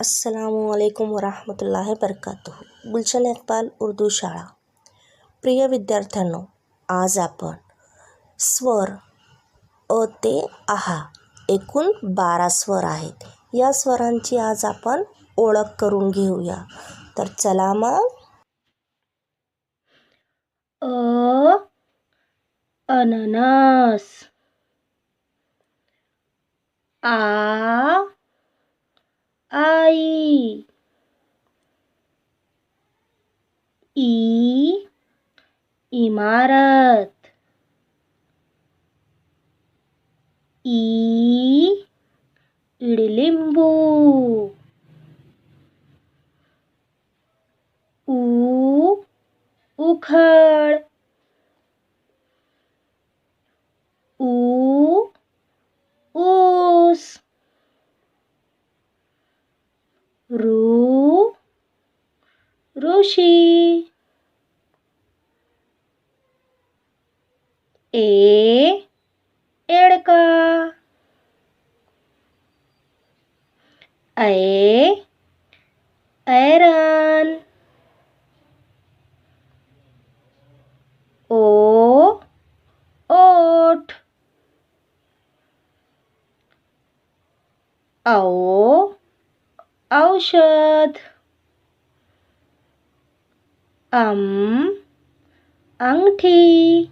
अस्सलामुअलैकुम वरहमतुल्लाहि वबरकातुहू. गुलशन इकबाल उर्दू शाळा. प्रिय विद्यार्थ्यांनो, आज आपण स्वर अ ते आहा एकूण 12 स्वर आहेत. या स्वरांची आज आपण ओळख करून घेऊया. तर चला मग. अननस. आई. इमारत. इडलिंबू. उखळ. ऊस. ऋषी. एडका. ऐरण. ओठ. औषध. अंगठी.